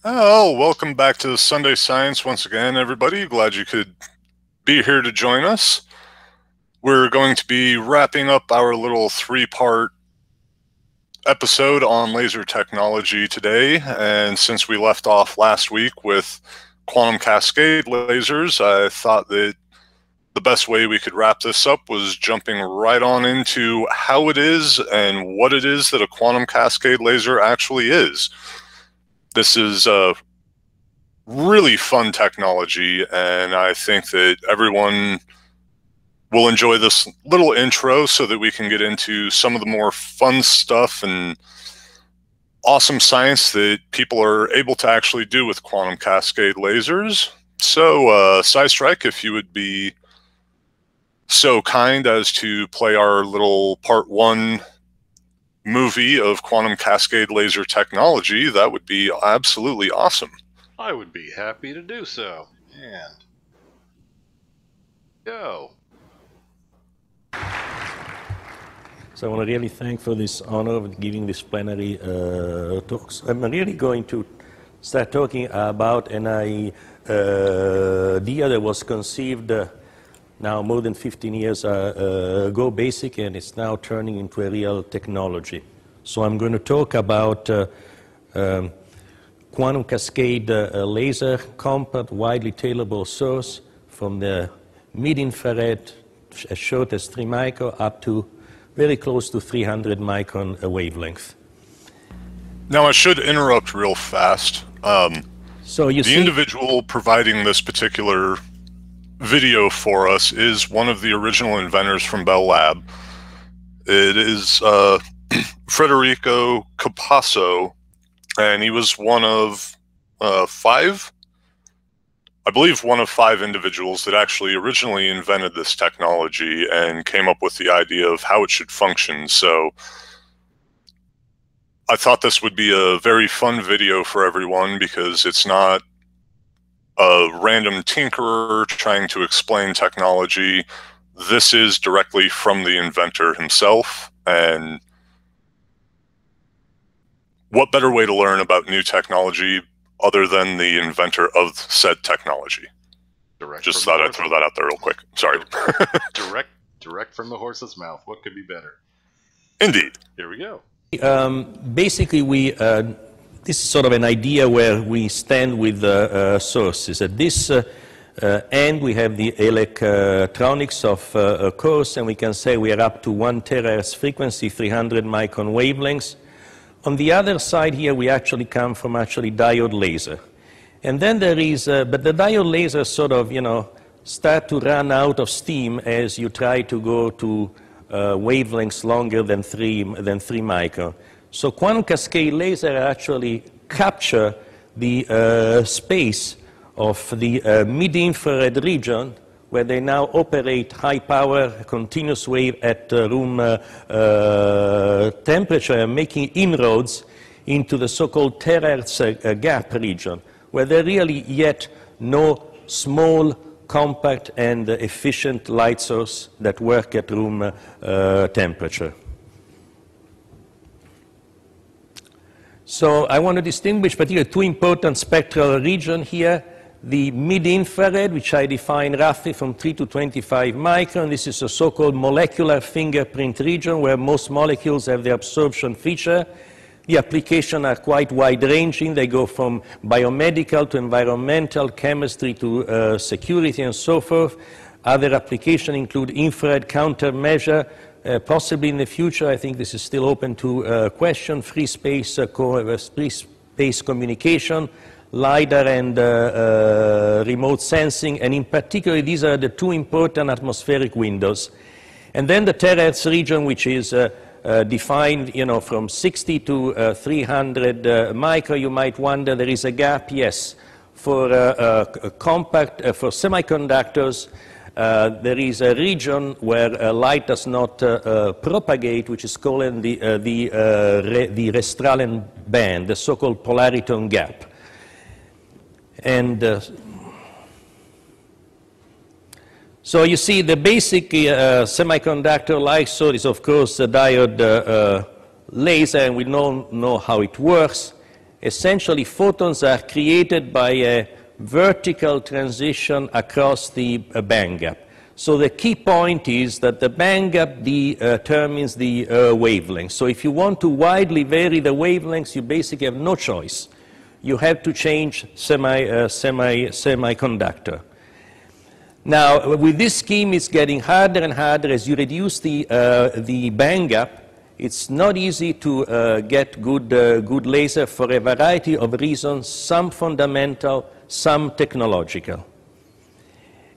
Oh, welcome back to Sunday Science once again, everybody. Glad you could be here to join us. We're going to be wrapping up our little three-part episode on laser technology today, and since we left off last week with quantum cascade lasers, I thought that the best way we could wrap this up was jumping right on into how it is and what it is that a quantum cascade laser actually is. This is a really fun technology, and I think that everyone will enjoy this little intro so that we can get into some of the more fun stuff and awesome science that people are able to actually do with quantum cascade lasers. So, SciStrike, if you would be so kind as to play our little part one movie of quantum cascade laser technology, that would be absolutely awesome. I would be happy to do so. And go. So I want to really thank for this honor of giving this plenary talks. I'm really going to start talking about an idea that was conceived now more than 15 years ago, basically, and it's now turning into a real technology. So I'm going to talk about quantum cascade laser, compact, widely tailorable source from the mid-infrared as short as 3 micron up to very close to 300 micron wavelength. Now I should interrupt real fast. So you see, the individual providing this particular video for us is one of the original inventors from Bell Lab. It is Federico Capasso, and he was one of five individuals that actually originally invented this technology and came up with the idea of how it should function. So I thought this would be a very fun video for everyone because it's not a random tinkerer trying to explain technology. This is directly from the inventor himself, and what better way to learn about new technology other than the inventor of said technology? Just thought I'd throw that out there real quick. Sorry. Direct from the horse's mouth. What could be better? Indeed. Here we go. Basically, this is sort of an idea where we stand with sources. At this end, we have the electronics of a course, and we can say we are up to 1 terahertz frequency, 300 micron wavelengths. On the other side here, we actually come from diode laser. And then there is, but the diode laser sort of, start to run out of steam as you try to go to wavelengths longer than 3 micron. So quantum cascade laser actually capture the space of the mid-infrared region where they now operate high-power continuous wave at room temperature, making inroads into the so-called terahertz gap region, where there are really yet no small, compact, and efficient light source that work at room temperature. So I want to distinguish particularly 2 important spectral regions here. The mid-infrared, which I define roughly from 3 to 25 micron. This is a so-called molecular fingerprint region where most molecules have the absorption feature. The applications are quite wide-ranging. They go from biomedical to environmental, chemistry to security and so forth. Other applications include infrared countermeasure. Possibly in the future, I think this is still open to question, free space communication, LiDAR and remote sensing, and in particular, these are the 2 important atmospheric windows. And then the terahertz region, which is defined, from 60 to 300 micro. You might wonder, there is a gap. Yes, for compact, for semiconductors, there is a region where light does not propagate, which is called the Reststrahlen band, the so-called polariton gap. And so you see the basic semiconductor light source is, of course, a diode laser, and we know how it works. essentially photons are created by a vertical transition across the band gap. So the key point is that the band gap determines the wavelength. So if you want to widely vary the wavelengths, you basically have no choice. You have to change semiconductor. Now, with this scheme, it's getting harder and harder as you reduce the band gap. It's not easy to get good laser for a variety of reasons, some fundamental, some technological.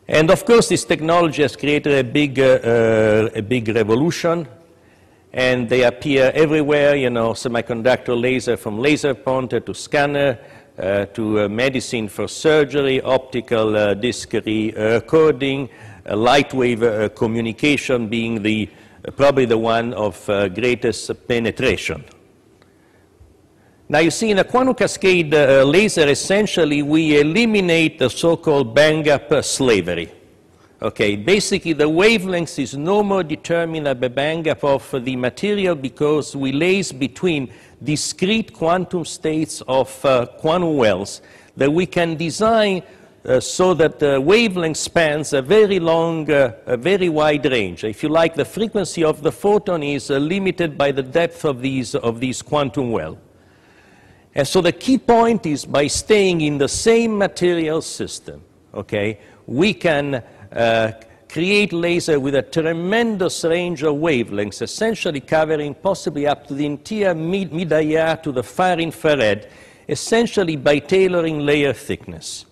And of course, this technology has created a big revolution, and they appear everywhere, you know, semiconductor laser from laser pointer to scanner, to medicine for surgery, optical disc recording, light wave communication being probably the one of greatest penetration. Now you see in a quantum cascade laser, essentially we eliminate the so-called band gap slavery. Okay, basically the wavelength is no more determined by the band gap of the material because we lace between discrete quantum states of quantum wells that we can design so that the wavelength spans a very long, a very wide range. If you like, the frequency of the photon is limited by the depth of these quantum wells. And so the key point is by staying in the same material system, okay, we can create laser with a tremendous range of wavelengths, essentially covering possibly up to the entire mid-IR to the far infrared, essentially by tailoring layer thickness.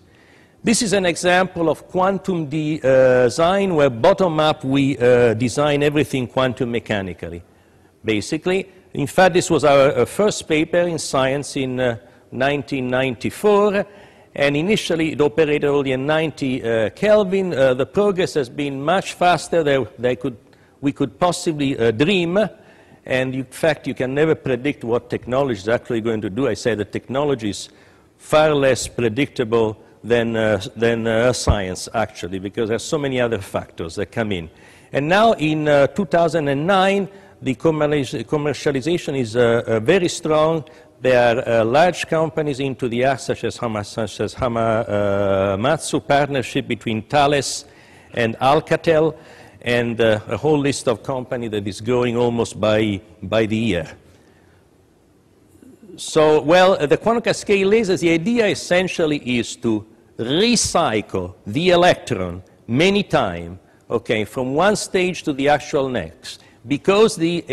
This is an example of quantum design where bottom-up we design everything quantum mechanically, basically. In fact, this was our first paper in Science in 1994, and initially it operated only at 90 Kelvin. The progress has been much faster than we could possibly dream, and in fact, you can never predict what technology is actually going to do. I say that technology is far less predictable than science, actually, because there are so many other factors that come in. And now in 2009, the commercialization is very strong. There are large companies into the act, such as Hamamatsu partnership between Thales and Alcatel, and a whole list of companies that is growing almost by the year. So, well, the quantum cascade lasers, the idea essentially is to recycle the electron many times, okay, from one stage to the actual next. Because the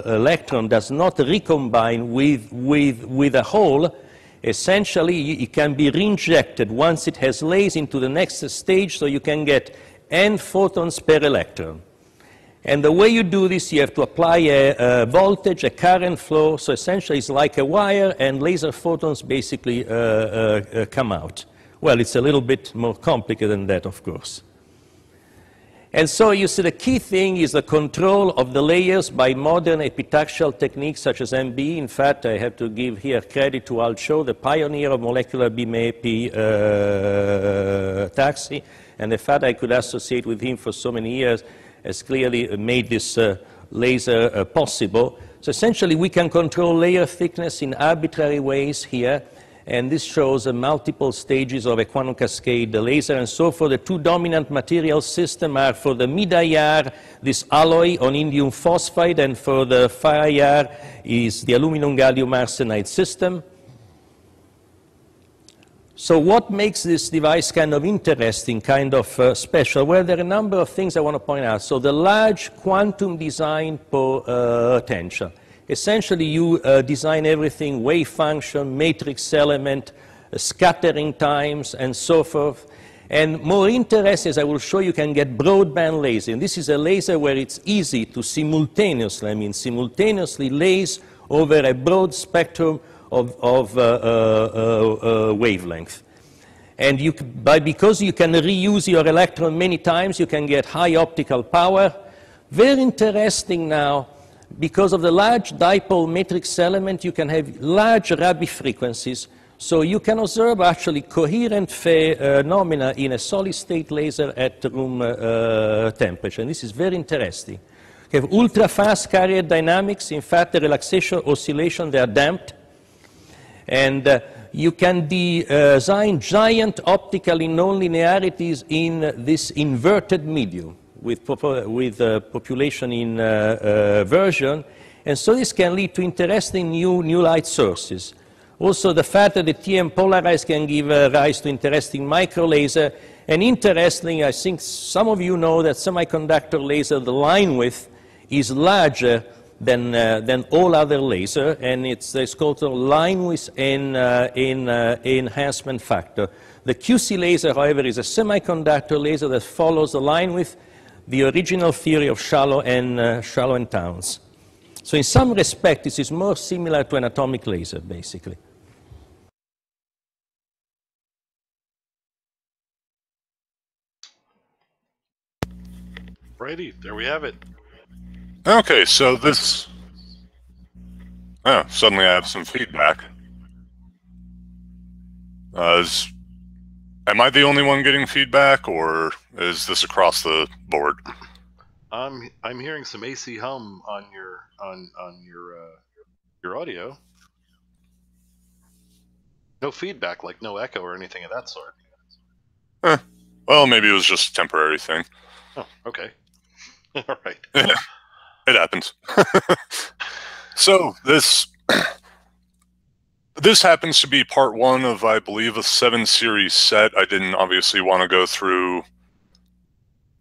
electron does not recombine with a hole, essentially it can be reinjected once it has lased into the next stage, so you can get n photons per electron. And the way you do this, you have to apply a voltage, a current flow, so essentially it's like a wire, and laser photons basically come out. Well, it's a little bit more complicated than that, of course. And so you see the key thing is the control of the layers by modern epitaxial techniques such as MB. In fact, I have to give here credit to Al Cho, the pioneer of molecular beam epitaxy, and the fact I could associate with him for so many years has clearly made this laser possible. So essentially we can control layer thickness in arbitrary ways here. And this shows multiple stages of a quantum cascade laser. And so for the two dominant material systems are for the mid-IR, this alloy on indium phosphide, and for the far IR is the aluminum gallium arsenide system. So what makes this device kind of interesting, kind of special? Well, there are a number of things I want to point out. So the large quantum design potential. Essentially, you design everything, wave function, matrix element, scattering times, and so forth. And more interesting, as I will show you, can get broadband laser. And this is a laser where it's easy to simultaneously lace over a broad spectrum of wavelength. And because you can reuse your electron many times, you can get high optical power. Very interesting now. Because of the large dipole matrix element, you can have large Rabi frequencies, so you can observe actually coherent phenomena in a solid-state laser at room temperature, and this is very interesting. We have ultra-fast carrier dynamics. In fact, the relaxation oscillation, they are damped. And you can design giant optically non-linearities in this inverted medium with population inversion. And so this can lead to interesting new light sources. Also, the fact that the TM polarized can give rise to interesting micro laser. And interesting, I think some of you know that semiconductor laser, the line width is larger than all other laser, and it's called a line width enhancement factor. The QC laser, however, is a semiconductor laser that follows the line width, the original theory of Shallow and Towns. So in some respect, this is more similar to an atomic laser, basically. Righty, there we have it. Okay, so this... Oh, suddenly I have some feedback. Am I the only one getting feedback, or is this across the board? I'm hearing some AC hum on your audio. No feedback, like no echo or anything of that sort. Well, maybe it was just a temporary thing. Oh, okay. All right. It happens. So this happens to be part one of, I believe, a 7-series set. I didn't obviously want to go through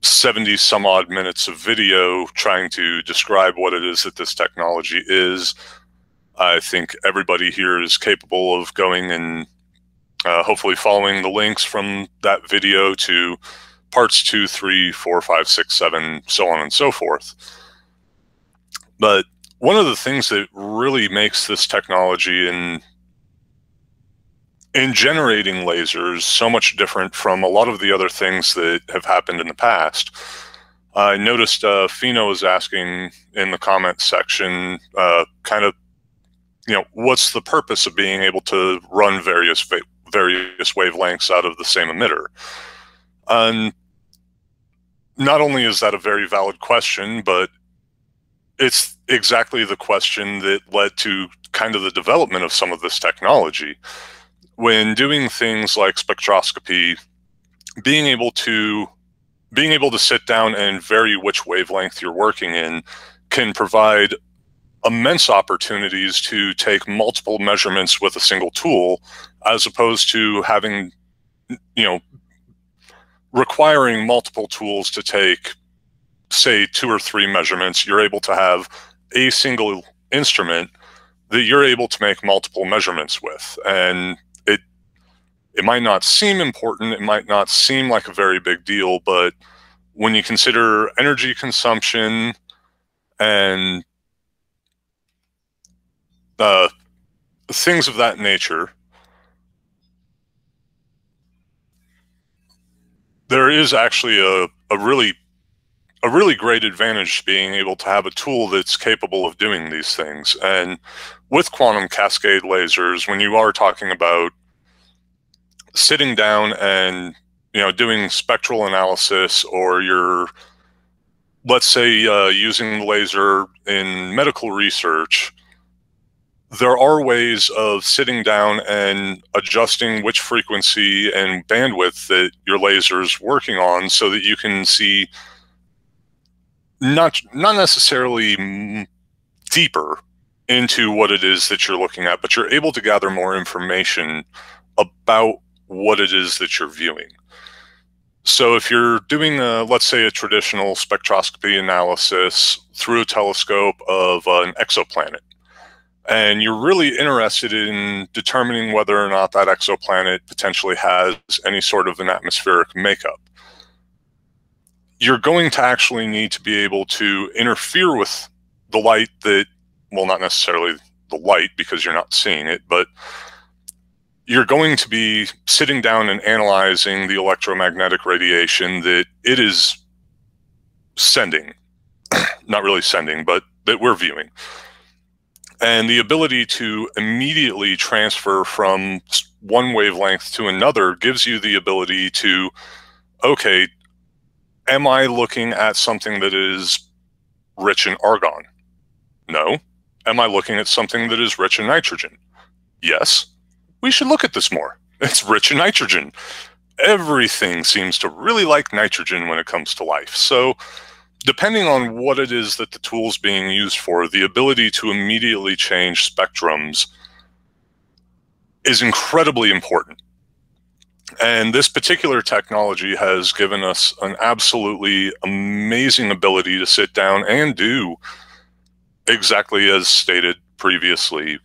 70 some odd minutes of video trying to describe what it is that this technology is. I think everybody here is capable of going and hopefully following the links from that video to parts 2, 3, 4, 5, 6, 7, so on and so forth. But one of the things that really makes this technology in generating lasers so much different from a lot of the other things that have happened in the past. I noticed Fino was asking in the comment section, kind of, what's the purpose of being able to run various wavelengths out of the same emitter? And not only is that a very valid question, but it's exactly the question that led to kind of the development of some of this technology. When doing things like spectroscopy, being able to sit down and vary which wavelength you're working in can provide immense opportunities to take multiple measurements with a single tool, as opposed to having, requiring multiple tools to take, say, 2 or 3 measurements. You're able to have a single instrument that you're able to make multiple measurements with. And it might not seem important, it might not seem like a very big deal, but when you consider energy consumption and things of that nature, there is actually a really great advantage to being able to have a tool that's capable of doing these things. And with quantum cascade lasers, when you are talking about sitting down and doing spectral analysis, or you're, let's say, using the laser in medical research, there are ways of sitting down and adjusting which frequency and bandwidth that your laser is working on, so that you can see not necessarily deeper into what it is that you're looking at, but you're able to gather more information about what it is that you're viewing. So if you're doing, let's say, a traditional spectroscopy analysis through a telescope of an exoplanet, and you're really interested in determining whether or not that exoplanet potentially has any sort of an atmospheric makeup, you're going to actually need to be able to interfere with the light that, well, not necessarily the light because you're not seeing it, but you're going to be sitting down and analyzing the electromagnetic radiation that it is sending, not really sending, but that we're viewing. And the ability to immediately transfer from one wavelength to another gives you the ability to, okay, am I looking at something that is rich in argon? No. Am I looking at something that is rich in nitrogen? Yes. We should look at this more. It's rich in nitrogen. Everything seems to really like nitrogen when it comes to life. So depending on what it is that the tool's being used for, the ability to immediately change spectrums is incredibly important. And this particular technology has given us an absolutely amazing ability to sit down and do exactly as stated previously.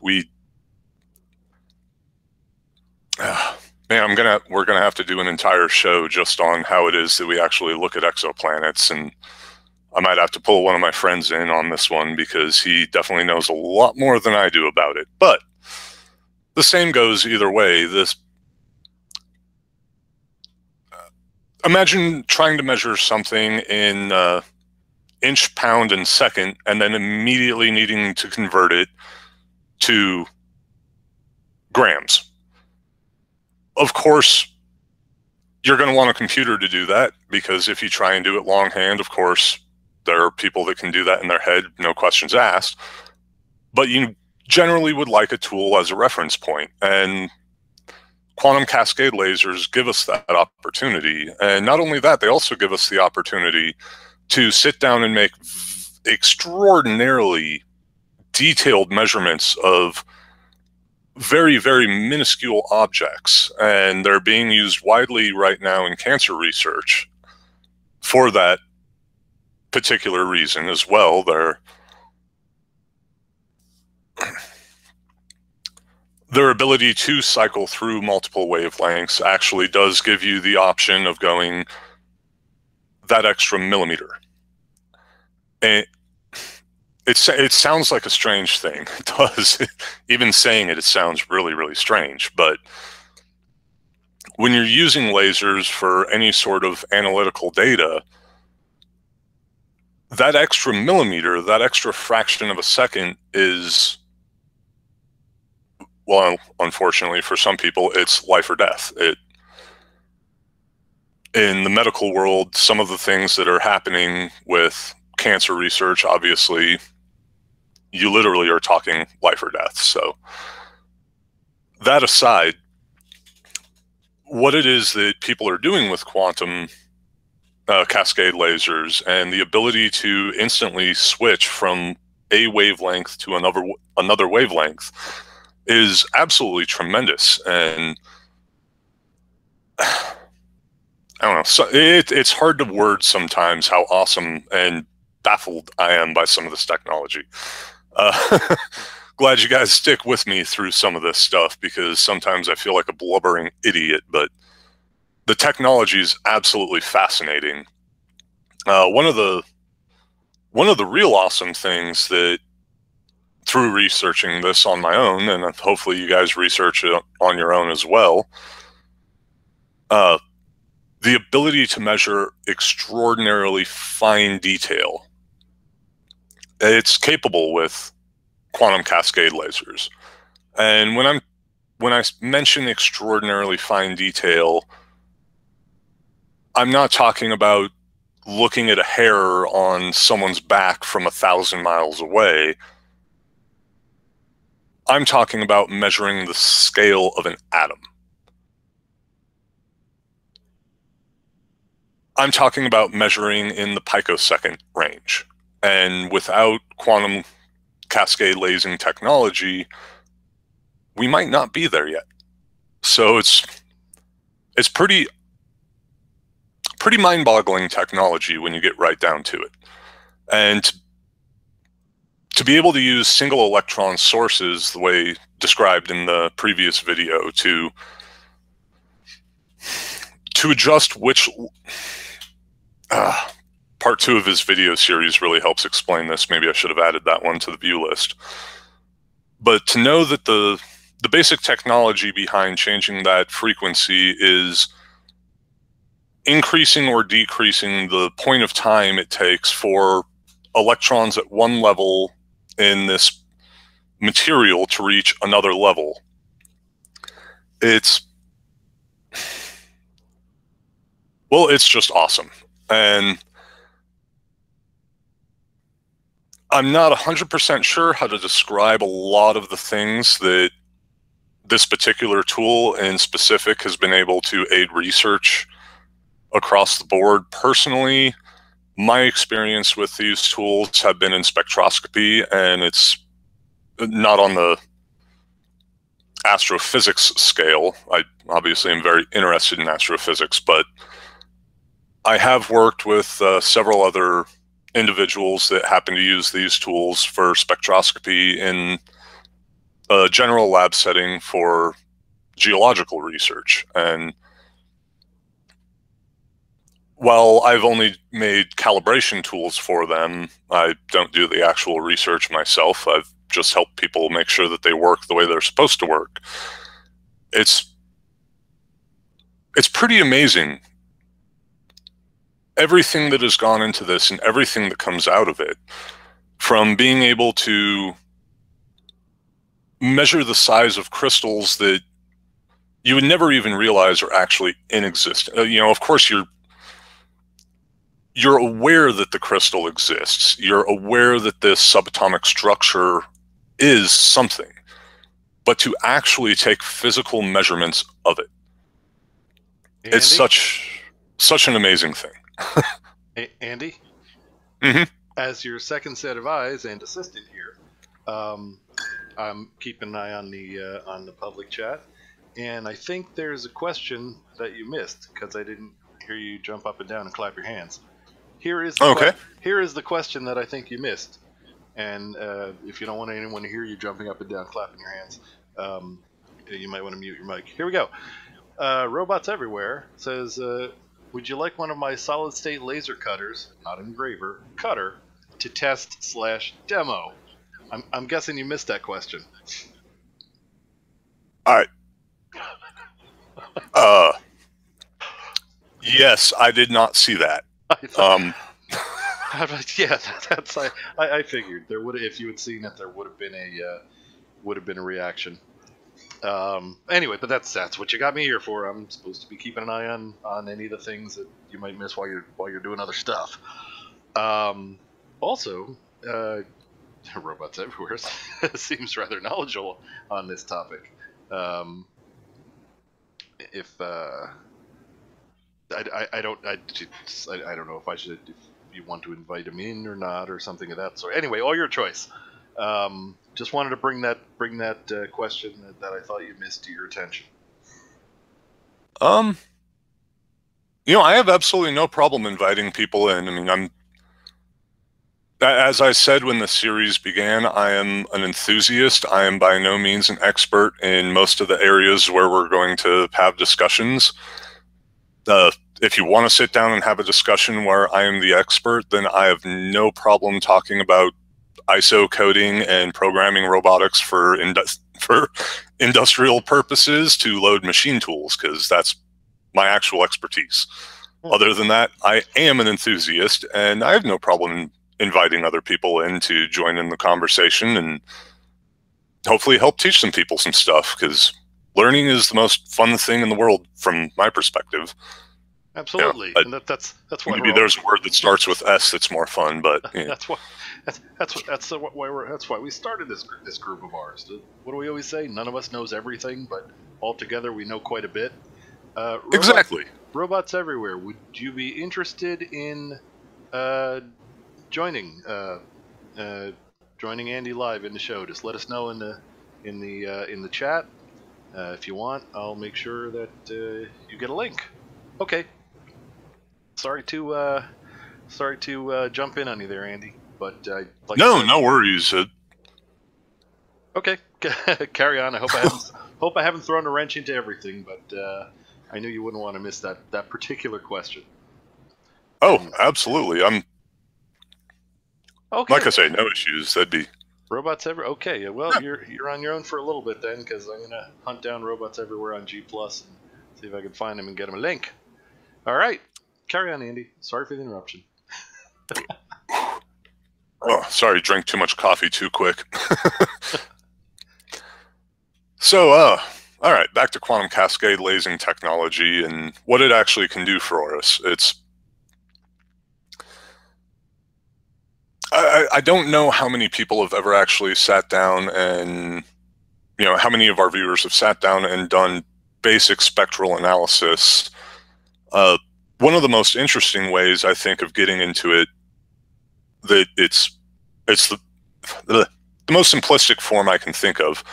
Man, we're gonna have to do an entire show just on how it is that we actually look at exoplanets, and I might have to pull one of my friends in on this one because he definitely knows a lot more than I do about it. But the same goes either way. Imagine trying to measure something in inch, pound, and second, and then immediately needing to convert it to grams. Of course, you're going to want a computer to do that, because if you try and do it longhand, of course, there are people that can do that in their head, no questions asked. But you generally would like a tool as a reference point, and quantum cascade lasers give us that opportunity. And not only that, they also give us the opportunity to sit down and make extraordinarily detailed measurements of very, very minuscule objects. And they're being used widely right now in cancer research for that particular reason as well. Their ability to cycle through multiple wavelengths actually does give you the option of going that extra millimeter. And it sounds like a strange thing. It does. Even saying it, it sounds really, really strange. But when you're using lasers for any sort of analytical data, that extra millimeter, that extra fraction of a second is, well, unfortunately for some people, it's life or death. In the medical world, some of the things that are happening with cancer research, obviously, you literally are talking life or death. So that aside, what it is that people are doing with quantum cascade lasers and the ability to instantly switch from a wavelength to another wavelength is absolutely tremendous. And I don't know, so it's hard to word sometimes how awesome and baffled I am by some of this technology. Glad you guys stick with me through some of this stuff, because sometimes I feel like a blubbering idiot, but the technology is absolutely fascinating. One of the real awesome things that, through researching this on my own, and hopefully you guys research it on your own as well, the ability to measure extraordinarily fine detail. It's capable with quantum cascade lasers. And when I mention extraordinarily fine detail, I'm not talking about looking at a hair on someone's back from 1,000 miles away. I'm talking about measuring the scale of an atom. I'm talking about measuring in the picosecond range. And without quantum cascade lasing technology, we might not be there yet. So it's pretty mind-boggling technology when you get right down to it. And to be able to use single electron sources the way described in the previous video to adjust which part 2 of his video series really helps explain this. Maybe I should have added that one to the view list. But to know that the basic technology behind changing that frequency is increasing or decreasing the point of time it takes for electrons at one level in this material to reach another level. It's just awesome. And I'm not 100% sure how to describe a lot of the things that this particular tool in specific has been able to aid research across the board. Personally, my experience with these tools have been in spectroscopy, and it's not on the astrophysics scale. I obviously am very interested in astrophysics, but I have worked with several other individuals that happen to use these tools for spectroscopy in a general lab setting for geological research. And while I've only made calibration tools for them, I don't do the actual research myself. I've just helped people make sure that they work the way they're supposed to work. It's pretty amazing, everything that has gone into this and everything that comes out of it, from being able to measure the size of crystals that you would never even realize are actually in existence. Of course, you're aware that the crystal exists. You're aware that this subatomic structure is something, but to actually take physical measurements of it, Andy? It's such an amazing thing. Hey, Andy? Mm-hmm. As your second set of eyes and assistant here, I'm keeping an eye on the public chat, and I think there's a question that you missed because I didn't hear you jump up and down and clap your hands. Here is the question that I think you missed, and if you don't want anyone to hear you jumping up and down clapping your hands, you might want to mute your mic. Here we go. Robots Everywhere says, would you like one of my solid-state laser cutters, not engraver, cutter, to test/demo? I'm guessing you missed that question. Yes, I did not see that. Yeah, I figured there would, if you had seen it, there would have been a reaction. Anyway, but that's what you got me here for. I'm supposed to be keeping an eye on any of the things that you might miss while you're doing other stuff. Also, Robots Everywhere seems rather knowledgeable on this topic. I don't know if I should, if you want to invite him in or not, or something of that sort. Anyway, all your choice. Just wanted to bring that question that I thought you missed to your attention. I have absolutely no problem inviting people in. I mean, as I said when the series began, I am an enthusiast. I am by no means an expert in most of the areas where we're going to have discussions. If you want to sit down and have a discussion where I am the expert, then I have no problem talking about ISO coding and programming robotics for industrial purposes to load machine tools, because that's my actual expertise. Other than that, I am an enthusiast, and I have no problem inviting other people in to join in the conversation and hopefully help teach some people some stuff, because learning is the most fun thing in the world from my perspective. Absolutely, and that's why maybe there's a word that starts with S that's more fun, but that's why we started this group of ours. What do we always say? None of us knows everything, but all together we know quite a bit. Exactly. Robots Everywhere. Would you be interested in joining Andy live in the show? Just let us know in the chat. If you want, I'll make sure that you get a link. Okay. Sorry to jump in on you there, Andy. But no worries. Okay, carry on. I hope I haven't thrown a wrench into everything, but I knew you wouldn't want to miss that particular question. Oh, absolutely. I'm okay. Like I say, no issues. That'd be Robots Everywhere. Okay, well, you're on your own for a little bit then, because I'm gonna hunt down Robots Everywhere on G+ and see if I can find him and get him a link. All right, carry on, Andy. Sorry for the interruption. Oh, sorry, drank too much coffee too quick. So, all right, back to quantum cascade lasing technology and what it actually can do for us. I don't know how many people have ever actually sat down and, how many of our viewers have sat down and done basic spectral analysis. One of the most interesting ways, I think, of getting into it, that it's the most simplistic form I can think of.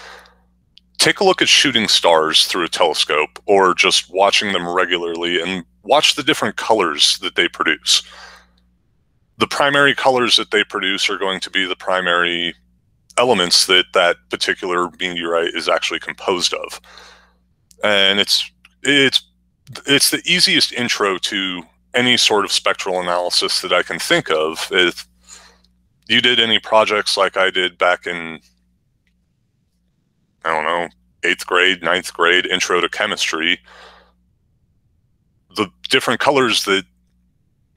Take a look at shooting stars through a telescope, or just watching them regularly, and watch the different colors that they produce. The primary colors that they produce are going to be the primary elements that that particular meteorite is actually composed of. And it's the easiest intro to any sort of spectral analysis that I can think of. If you did any projects like I did back in, I don't know, 8th grade, 9th grade, intro to chemistry, the different colors that,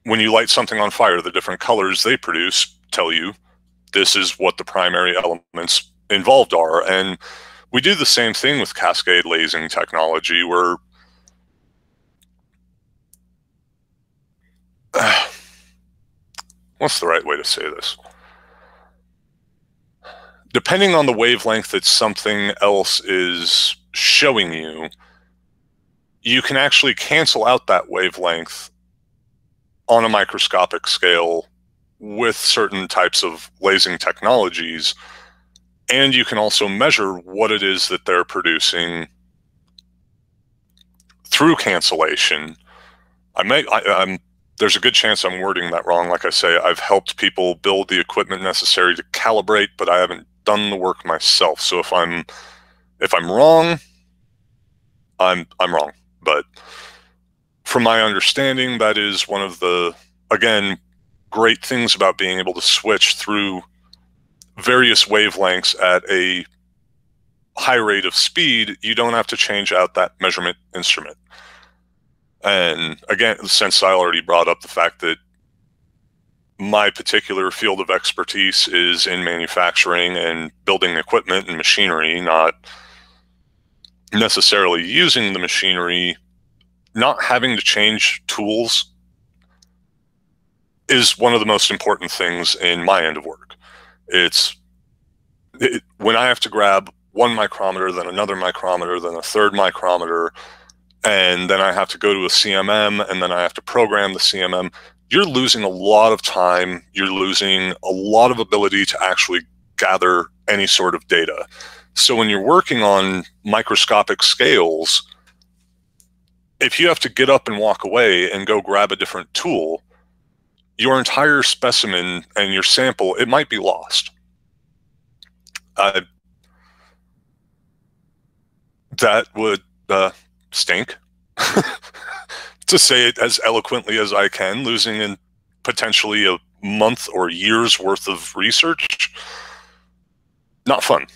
when you light something on fire, the different colors they produce tell you this is what the primary elements involved are. And we do the same thing with Cascade lasing technology, where what's the right way to say this? Depending on the wavelength that something else is showing you, you can actually cancel out that wavelength on a microscopic scale with certain types of lasing technologies. And you can also measure what it is that they're producing through cancellation. There's a good chance I'm wording that wrong. Like I say, I've helped people build the equipment necessary to calibrate, but I haven't done the work myself. So if I'm wrong, I'm wrong. But from my understanding, that is one of the, again, great things about being able to switch through various wavelengths at a high rate of speed. You don't have to change out that measurement instrument. And again, since I already brought up the fact that my particular field of expertise is in manufacturing and building equipment and machinery, not necessarily using the machinery, not having to change tools is one of the most important things in my end of work. When I have to grab one micrometer, then another micrometer, then a third micrometer, and then I have to go to a CMM, and then I have to program the CMM, you're losing a lot of time. You're losing a lot of ability to actually gather any sort of data. So when you're working on microscopic scales, if you have to get up and walk away and go grab a different tool, your entire specimen and your sample, it might be lost. That would stink, to say it as eloquently as I can. Losing in potentially a month or year's worth of research, not fun.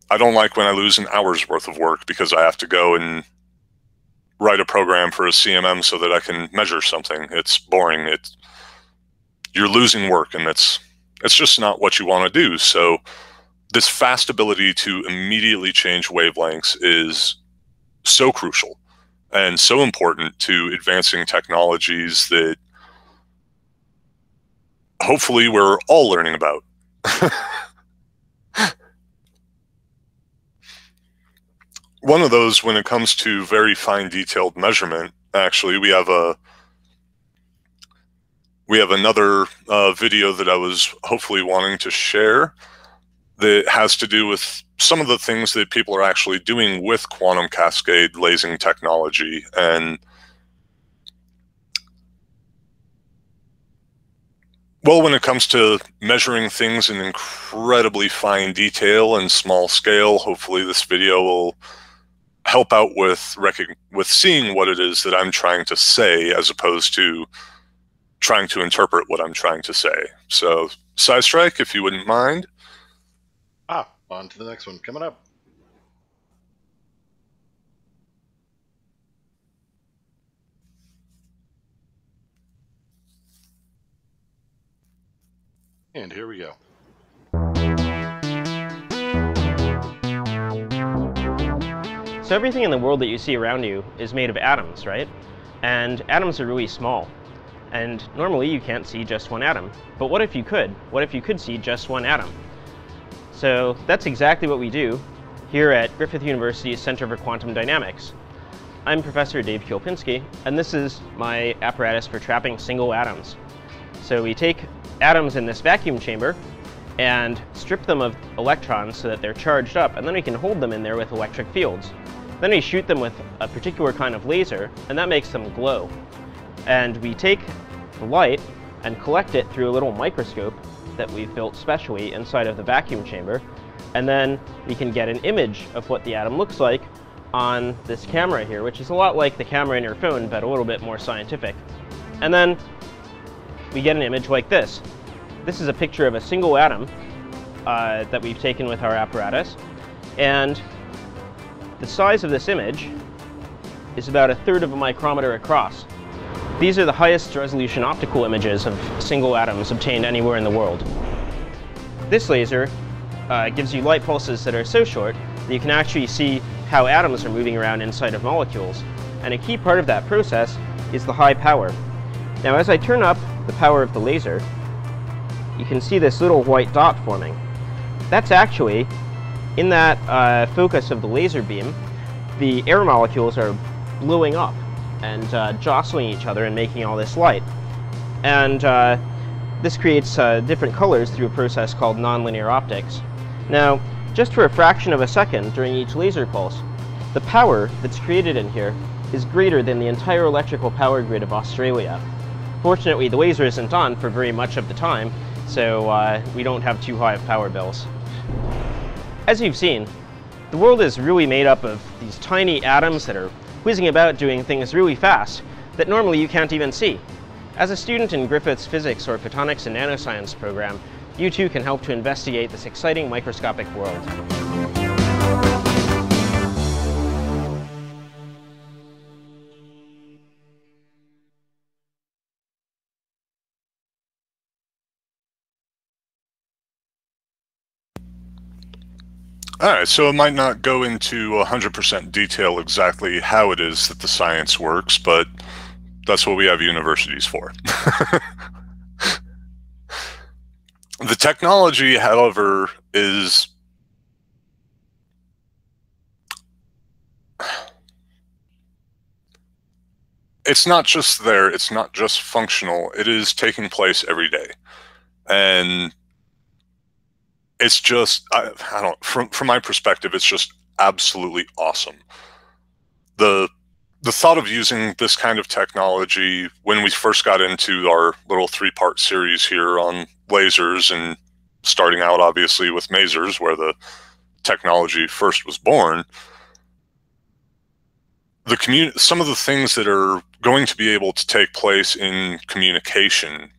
I don't like when I lose an hour's worth of work because I have to go and write a program for a CMM so that I can measure something. It's boring. You're losing work, and it's just not what you want to do. So this fast ability to immediately change wavelengths is so crucial and so important to advancing technologies that hopefully we're all learning about. One of those, when it comes to very fine detailed measurement, actually, we have another video that I was hopefully wanting to share that has to do with some of the things that people are actually doing with quantum cascade lasing technology. And well, when it comes to measuring things in incredibly fine detail and small scale, hopefully this video will help out with seeing what it is that I'm trying to say, as opposed to trying to interpret what I'm trying to say. So, SciStrike, if you wouldn't mind. On to the next one coming up. And here we go. So everything in the world that you see around you is made of atoms, right? And atoms are really small. And normally you can't see just one atom. But what if you could? What if you could see just one atom? So that's exactly what we do here at Griffith University's Center for Quantum Dynamics. I'm Professor Dave Kielpinski, and this is my apparatus for trapping single atoms. So we take atoms in this vacuum chamber and strip them of electrons so that they're charged up, and then we can hold them in there with electric fields. Then we shoot them with a particular kind of laser, and that makes them glow. And we take the light and collect it through a little microscope that we've built specially inside of the vacuum chamber, and then we can get an image of what the atom looks like on this camera here, which is a lot like the camera in your phone, but a little bit more scientific. And then we get an image like this. This is a picture of a single atom that we've taken with our apparatus, and the size of this image is about 1/3 of a micrometer across. These are the highest resolution optical images of single atoms obtained anywhere in the world. This laser gives you light pulses that are so short that you can actually see how atoms are moving around inside of molecules. And a key part of that process is the high power. Now, as I turn up the power of the laser, you can see this little white dot forming. That's actually, in that focus of the laser beam, the air molecules are blowing up and jostling each other and making all this light. And this creates different colors through a process called nonlinear optics. Now, just for a fraction of a second during each laser pulse, the power that's created in here is greater than the entire electrical power grid of Australia. Fortunately, the laser isn't on for very much of the time, so we don't have too high of power bills. As you've seen, the world is really made up of these tiny atoms that are whizzing about doing things really fast that normally you can't even see. As a student in Griffith's Physics or Photonics and Nanoscience program, you too can help to investigate this exciting microscopic world. All right, so it might not go into 100% detail exactly how it is that the science works, but that's what we have universities for. The technology, however, is it's not just there, it's not just functional, it is taking place every day. And it's just, I don't, from my perspective, it's just absolutely awesome. The thought of using this kind of technology when we first got into our little 3-part series here on lasers, and starting out obviously with masers where the technology first was born, some of the things that are going to be able to take place in communication,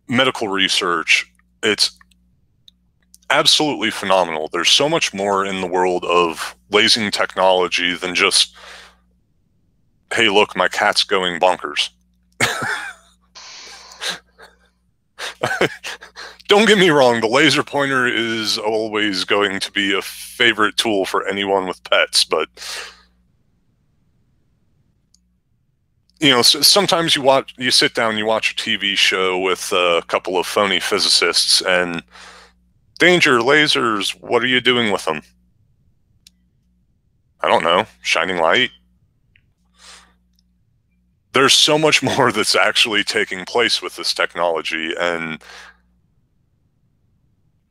medical research, it's absolutely phenomenal. There's so much more in the world of lasing technology than just, hey, look, my cat's going bonkers. Don't get me wrong, the laser pointer is always going to be a favorite tool for anyone with pets, but you know, sometimes you sit down, you watch a TV show with a couple of phony physicists, and danger, lasers, what are you doing with them? I don't know, shining light? There's so much more that's actually taking place with this technology, and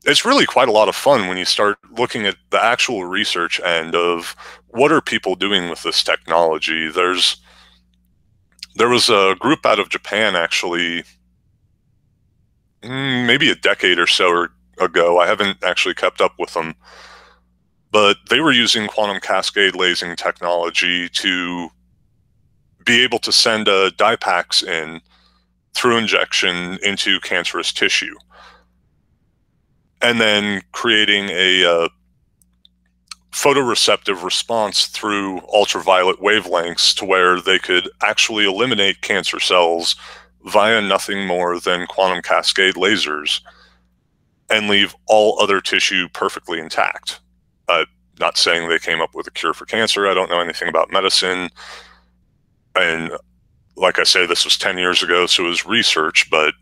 it's really quite a lot of fun when you start looking at the actual research end of what are people doing with this technology. There was a group out of Japan, actually, maybe a decade or so ago. I haven't actually kept up with them, but they were using quantum cascade lasing technology to be able to send dye packs in through injection into cancerous tissue, and then creating a photoreceptive response through ultraviolet wavelengths to where they could actually eliminate cancer cells via nothing more than quantum cascade lasers and leave all other tissue perfectly intact. Not saying they came up with a cure for cancer. I don't know anything about medicine. And like I say, this was 10 years ago, so it was research, but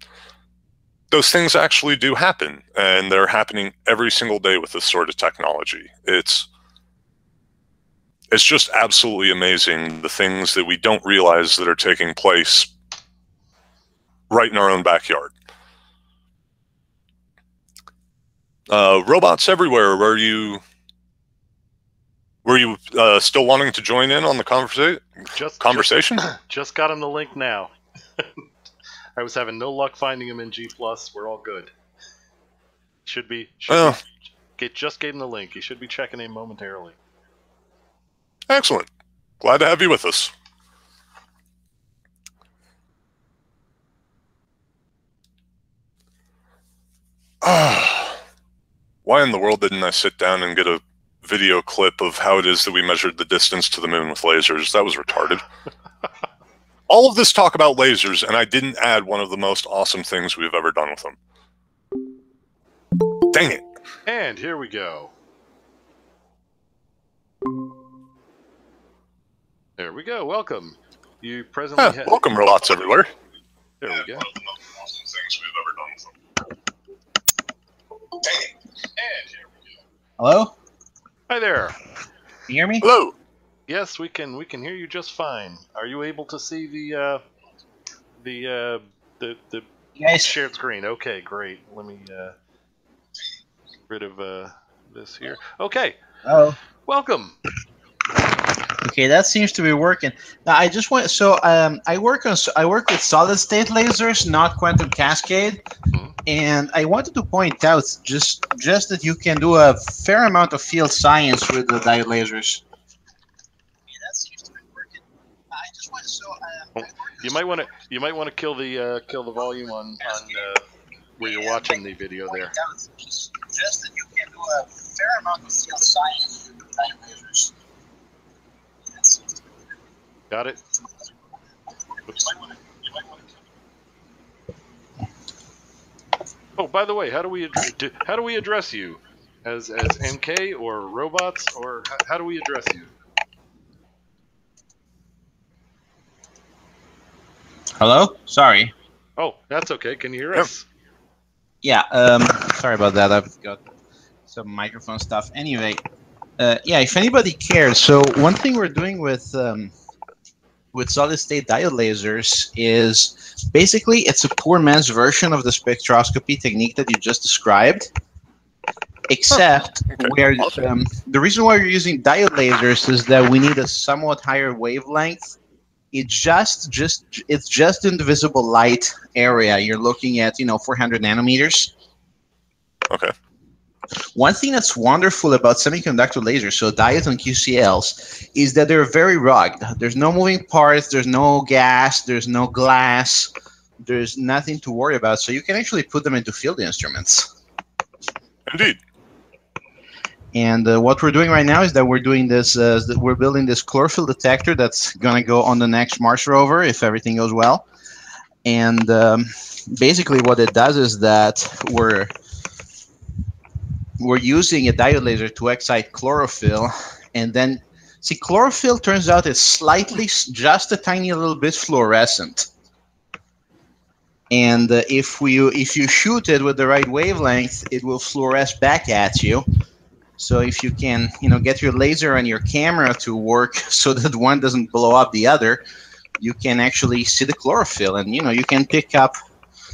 those things actually do happen, and they're happening every single day with this sort of technology. It's just absolutely amazing, the things that we don't realize that are taking place right in our own backyard. Robots everywhere. Were you still wanting to join in on the conversation? Just got him the link now. I was having no luck finding him in G+. We're all good. Just gave him the link. He should be checking in momentarily. Excellent. Glad to have you with us. Why in the world didn't I sit down and get a video clip of how it is that we measured the distance to the moon with lasers? That was retarded. All of this talk about lasers, and I didn't add one of the most awesome things we've ever done with them. Dang it. And here we go. There we go. Welcome. You presently welcome, robots everywhere. There we go. One of the most awesome things we've ever done with them. Dang it. And here we go. Hello? Hi there. Can you hear me? Hello. Yes, we can hear you just fine. Are you able to see the Yes. shared screen? Okay, great. Let me get rid of this here. Okay. Oh. Welcome. Okay, that seems to be working. Now, I just want I work with solid state lasers, not quantum cascade, and I wanted to point out just that you can do a fair amount of field science with the diode lasers. Okay, that seems to be working. I just want You might want to kill the volume on where you're watching the video there. Just that you can do a fair amount of field science with the diode lasers. Got it? Oops. Oh, by the way, how do we address you? As NK or robots, or how do we address you? Hello? Sorry. Oh, that's okay. Can you hear us? Yeah, sorry about that. I've got some microphone stuff. Anyway, yeah, if anybody cares, so one thing we're doing with solid-state diode lasers is basically it's a poor man's version of the spectroscopy technique that you just described, except where the reason why we're using diode lasers is that we need a somewhat higher wavelength. It's just in the visible light area. You're looking at 400 nanometers. Okay. One thing that's wonderful about semiconductor lasers, so diodes and QCLs, is that they're very rugged. There's no moving parts, there's no gas, there's no glass, there's nothing to worry about. So you can actually put them into field instruments. Indeed. And what we're doing right now is that we're doing this. We're building this chlorophyll detector that's going to go on the next Mars rover if everything goes well. And basically, what it does is that we're using a diode laser to excite chlorophyll, and then see chlorophyll turns out it's slightly, just a tiny little bit fluorescent. And if you shoot it with the right wavelength, it will fluoresce back at you. So if you can, get your laser and your camera to work so that one doesn't blow up the other, you can actually see the chlorophyll, and you can pick up.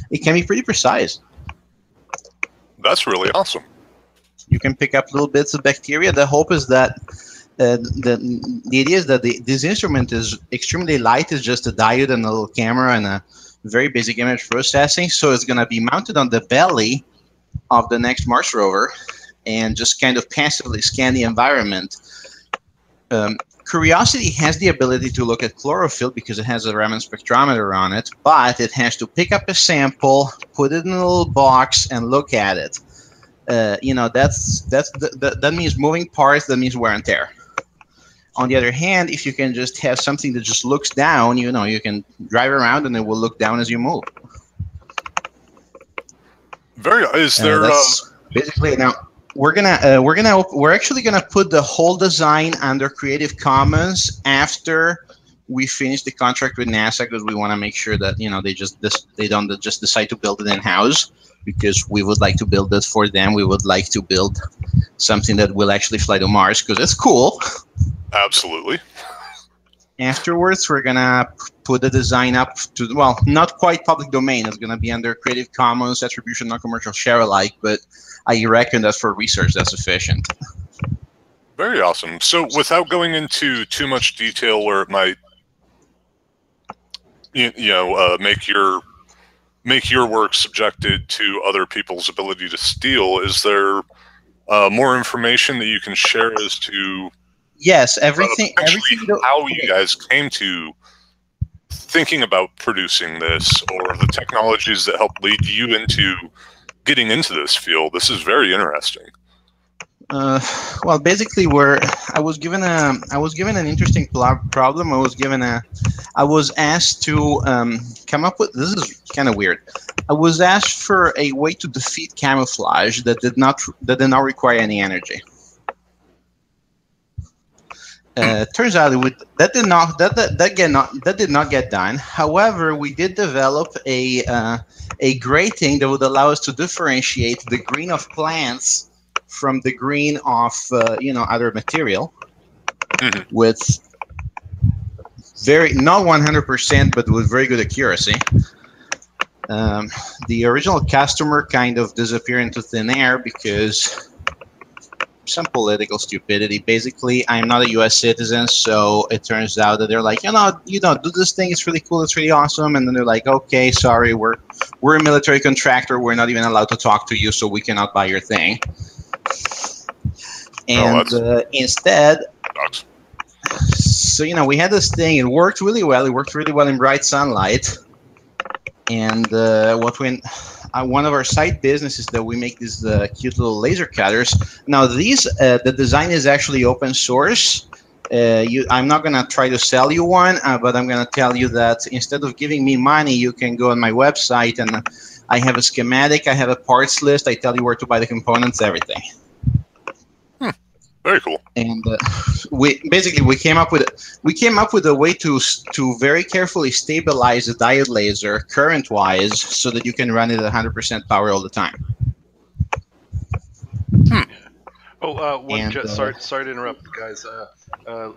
It can be pretty precise. That's really awesome. You can pick up little bits of bacteria. The hope is that the idea is that this instrument is extremely light. It's just a diode and a little camera and a very basic image processing. So it's going to be mounted on the belly of the next Mars rover and just kind of passively scan the environment. Curiosity has the ability to look at chlorophyll because it has a Raman spectrometer on it, but it has to pick up a sample, put it in a little box, and look at it. That means moving parts. That means wear and tear. On the other hand, if you can just have something that just looks down, you can drive around and it will look down as you move. Is there basically now we're actually gonna put the whole design under Creative Commons after we finished the contract with NASA because we want to make sure that they don't just decide to build it in house, because we would like to build it for them. We would like to build something that will actually fly to Mars because it's cool. Absolutely. Afterwards, we're gonna put the design up to, well, not quite public domain. It's gonna be under Creative Commons Attribution Non-Commercial Share Alike, but I reckon that for research that's sufficient. Very awesome. So without going into too much detail where it might make your work subjected to other people's ability to steal, is there more information that you can share as to yes, everything how you guys came to thinking about producing this, or the technologies that helped lead you into getting into this field? This is very interesting. Well, basically, I was given an interesting problem. I was asked to come up with. This is kind of weird. I was asked for a way to defeat camouflage that did not require any energy. Turns out that did not get done. However, we did develop a grating that would allow us to differentiate the green of plants from the green of other material, with not 100%, but with very good accuracy. The original customer kind of disappeared into thin air because some political stupidity. Basically, I'm not a U.S. citizen, so it turns out that they're like, do this thing. It's really cool. It's really awesome. And then they're like, okay, sorry, we're a military contractor. We're not even allowed to talk to you, so we cannot buy your thing. And instead, so we had this thing. It worked really well. It worked really well in bright sunlight. And one of our side businesses that we make these cute little laser cutters. Now these, the design is actually open source. I'm not gonna try to sell you one, but I'm gonna tell you that instead of giving me money, you can go on my website and I have a schematic, I have a parts list, I tell you where to buy the components, everything. Very cool. And we came up with a way to very carefully stabilize the diode laser current-wise, so that you can run it at 100% power all the time. Sorry to interrupt, guys.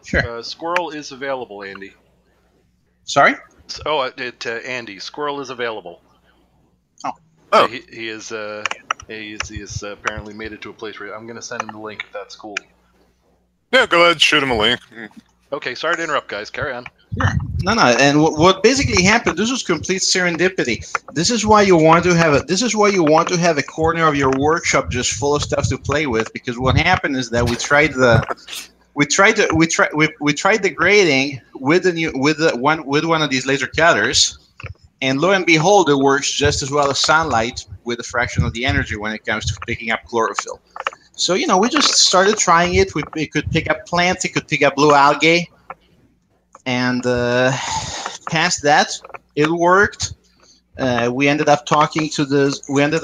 Sure. Squirrel is available, Andy. Sorry? Andy, Squirrel is available. Oh. He is apparently made it to a place where I'm going to send him the link if that's cool. Yeah, go ahead, shoot him a link. Okay, sorry to interrupt, guys. Carry on. Sure. No. And what basically happened? This was complete serendipity. This is why you want to have a corner of your workshop just full of stuff to play with. Because what happened is that we tried the grading with one of these laser cutters, and lo and behold, it works just as well as sunlight with a fraction of the energy when it comes to picking up chlorophyll. So, we just started trying it. It could pick up plants, it could pick up blue algae, and past that, it worked. We ended up talking to this guy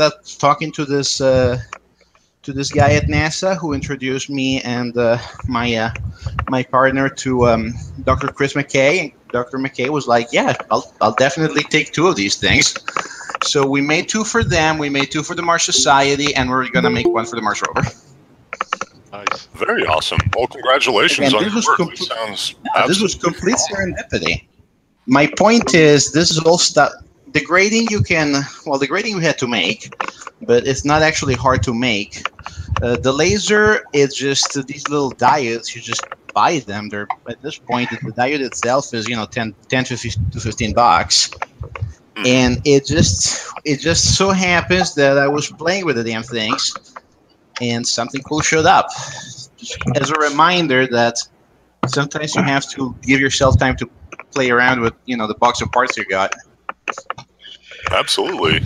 at NASA who introduced me and my partner to Dr. Chris McKay. Dr. McKay was like, "Yeah, I'll definitely take 2 of these things." So we made 2 for them. We made 2 for the Mars Society, and we're gonna make 1 for the Mars rover. Nice. Very awesome. Well, congratulations on your work. This was complete serendipity. My point is, this is all stuff. The grading the grading we had to make, but it's not actually hard to make. The laser is just these little diodes. You just buy them. They're, at this point, the diode itself is 10 to 15 bucks. And it just so happens that I was playing with the damn things, and something cool showed up. Just as a reminder that sometimes you have to give yourself time to play around with the box of parts you got. Absolutely.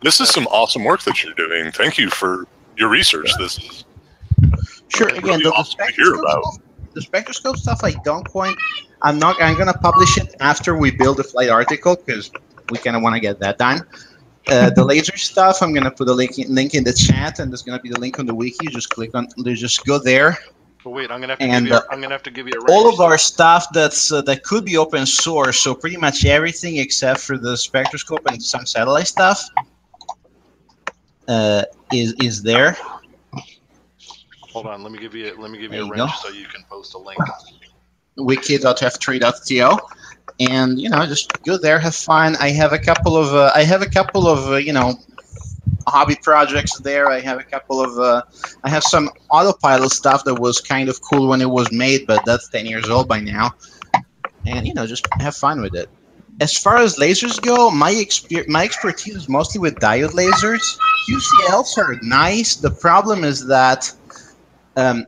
This is some awesome work that you're doing. Thank you for your research. This is sure. really Again, awesome to hear about. The spectroscope stuff, I'm gonna publish it after we build a flight article, because we kind of want to get that done. The laser stuff, I'm gonna put a link in the chat, and there's gonna be the link on the wiki. Just go there. So wait, I'm gonna have to give you a range. all of our stuff that could be open source. So pretty much everything except for the spectroscope and some satellite stuff is there. Hold on, let me give you a you wrench go. so you can post a link. wiki.f3.to, and just go there, have fun. I have a couple of hobby projects there. I have a couple of I have some autopilot stuff that was kind of cool when it was made, but that's 10 years old by now. And just have fun with it. As far as lasers go, my expertise is mostly with diode lasers. QCLs are nice. The problem is that they're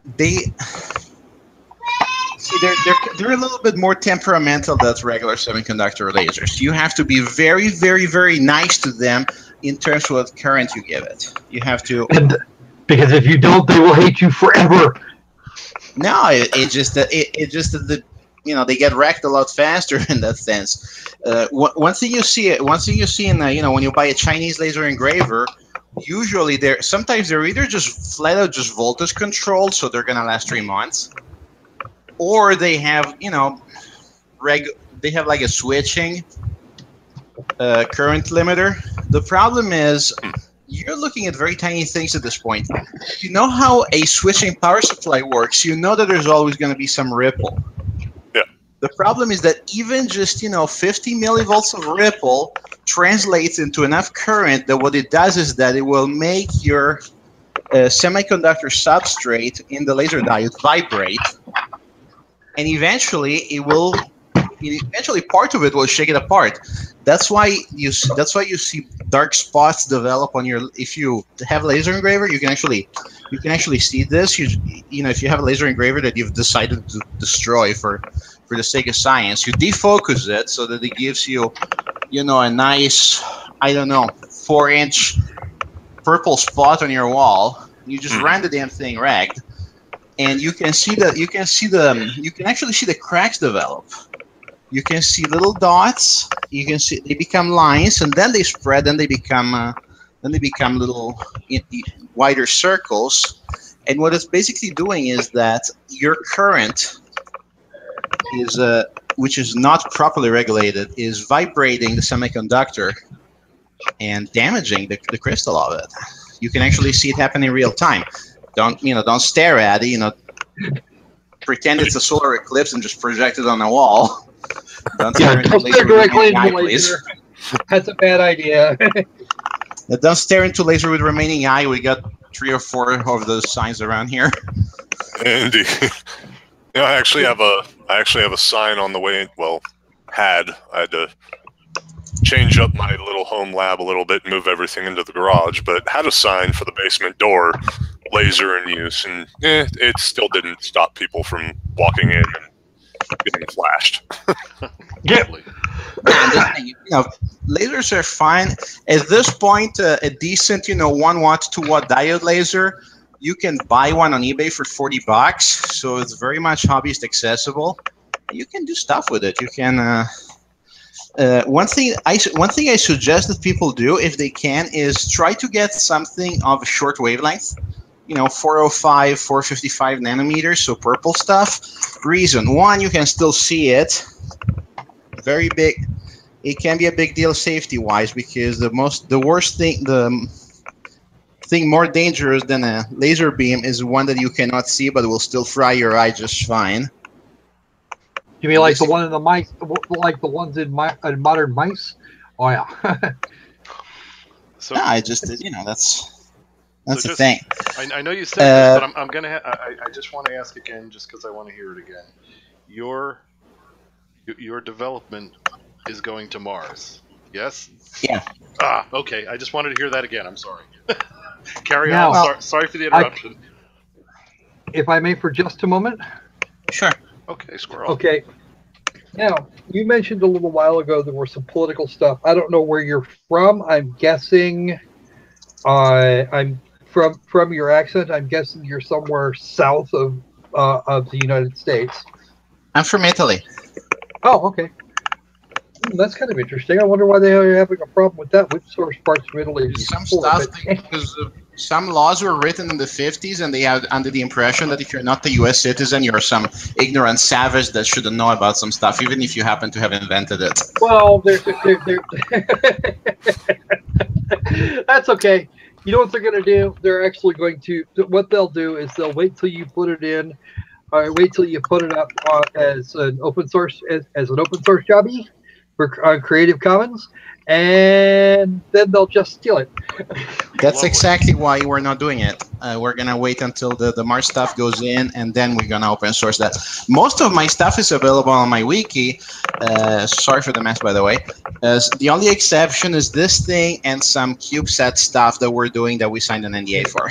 a little bit more temperamental than regular semiconductor lasers. You have to be very, very, very nice to them in terms of what current you give it. You have to, because if you don't, they will hate you forever. No, it's just that they get wrecked a lot faster in that sense. One thing you see in when you buy a Chinese laser engraver, usually sometimes they're either just flat out just voltage controlled, so they're gonna last 3 months, or they have they have like a switching current limiter. The problem is you're looking at very tiny things at this point. You know how a switching power supply works. You know that there's always going to be some ripple. Yeah. The problem is that even just 50 millivolts of ripple translates into enough current that what it does is that it will make your semiconductor substrate in the laser diode vibrate, and eventually part of it will shake it apart. That's why you see dark spots develop on your. If you have a laser engraver, you can actually see this. If you have a laser engraver that you've decided to destroy for the sake of science, you defocus it so that it gives you, a nice, 4-inch purple spot on your wall. You just ran the damn thing ragged, and you can actually see the cracks develop. You can see little dots. You can see they become lines, and then they spread. Then they become little wider circles. And what it's basically doing is that your current is, which is not properly regulated, is vibrating the semiconductor and damaging the crystal of it. You can actually see it happen in real time. Don't stare at it. Pretend it's a solar eclipse and just project it on a wall. Don't stare directly into the laser. That's a bad idea. Don't stare into laser with remaining eye. We got 3 or 4 of those signs around here. Indeed. I actually have a sign on the way. Well, I had to change up my little home lab a little bit and move everything into the garage, but had a sign for the basement door, laser in use, and it still didn't stop people from walking in and getting flashed. Yeah. Lasers are fine. At this point, a decent, 1 watt, 2 watt diode laser, you can buy one on eBay for $40, so it's very much hobbyist accessible. You can do stuff with it. You can. One thing I suggest that people do, if they can, is try to get something of a short wavelength. 405, 455 nanometers, so purple stuff. Reason: 1, you can still see it. Very big. It can be a big deal safety-wise, because the worst thing, the thing more dangerous than a laser beam is one that you cannot see but will still fry your eye just fine. You mean like the one in the mice, like the ones in modern mice? Oh yeah. So no, I just that's the thing. I know you said this, but I'm gonna. I just want to ask again, just because I want to hear it again. Your development is going to Mars, yes? Yeah. Okay. I just wanted to hear that again. I'm sorry. Carry on. Sorry for the interruption. If I may, for just a moment. Sure. Okay, squirrel. Okay. Now, you mentioned a little while ago there was some political stuff. I don't know where you're from. I'm guessing. I'm from your accent. I'm guessing you're somewhere south of the United States. I'm from Italy. Oh, okay. That's kind of interesting. I wonder why they are having a problem with that. Which source parts of Italy? Some stuff Some laws were written in the 50s, and they had under the impression that if you're not a U.S. citizen, you're some ignorant savage that shouldn't know about some stuff, even if you happen to have invented it. Well, that's okay. You know what they're going to do? They're actually going to. What they'll do is they'll wait till you put it in. Wait till you put it up as an open source as an open source jobby for Creative Commons, and then they'll just steal it. That's exactly why we're not doing it. We're going to wait until the March stuff goes in, and then we're going to open source that. Most of my stuff is available on my wiki. Sorry for the mess, by the way. The only exception is this thing and some CubeSat stuff that we're doing that we signed an NDA for.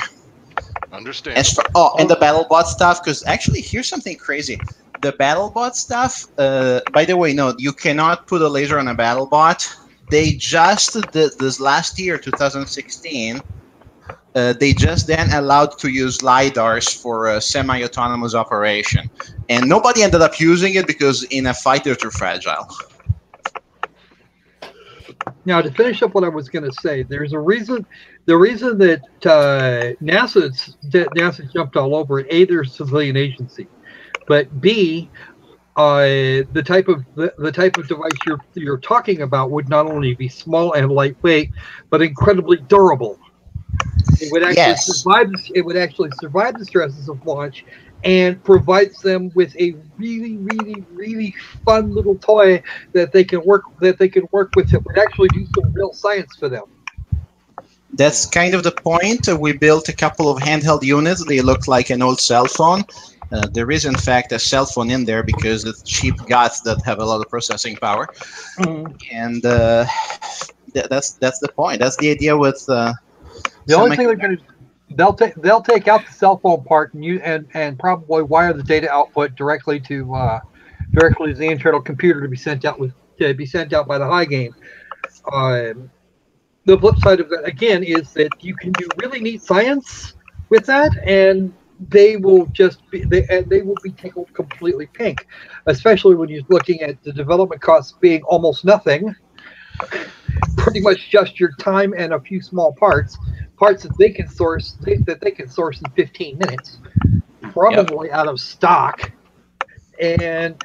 Understand. And the BattleBot stuff, because actually, here's something crazy. The BattleBot stuff, by the way, no, you cannot put a laser on a BattleBot. They just, this last year, 2016, they just then allowed to use LiDARs for a semi-autonomous operation. And nobody ended up using it because in a fight, they're too fragile. Now, to finish up what I was going to say, there's a reason. The reason that NASA jumped all over it. A, they're a civilian agency, but B, the type of device you're talking about would not only be small and lightweight, but incredibly durable. It would actually survive. It would actually survive the stresses of launch, and provides them with a really, really, really fun little toy that they can work with. It would actually do some real science for them. That's kind of the point. We built a couple of handheld units. They look like an old cell phone. There is, in fact, a cell phone in there because it's cheap guts that have a lot of processing power. And that's the point. That's the idea with the only thing they're going to they'll take out the cell phone part and probably wire the data output directly to the internal computer to be sent out by the high gain. The flip side of that again is that you can do really neat science with that, and they will be tickled completely pink, especially when you're looking at the development costs being almost nothing, pretty much just your time and a few small parts that they can source in 15 minutes, probably out of stock. And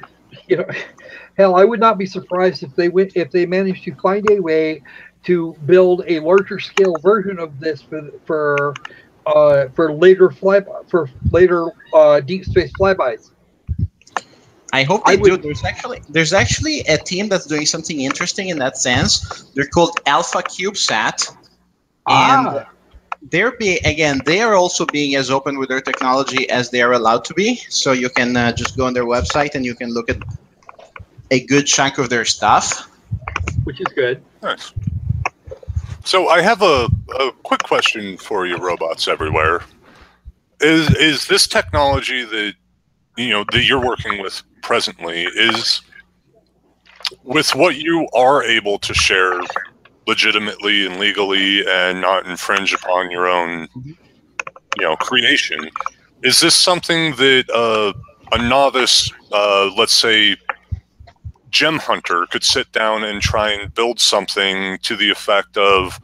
hell, I would not be surprised if they managed to find a way to build a larger scale version of this for later deep space flybys. I hope they do. There's actually a team that's doing something interesting in that sense. They're called Alpha CubeSat, and they are also being as open with their technology as they are allowed to be. So you can just go on their website and you can look at a good chunk of their stuff, which is good. Nice. So I have a quick question for you, robots everywhere. Is this technology that you're working with presently, is with what you are able to share legitimately and legally and not infringe upon your own creation, is this something that a novice, let's say, gem hunter could sit down and try and build something to the effect of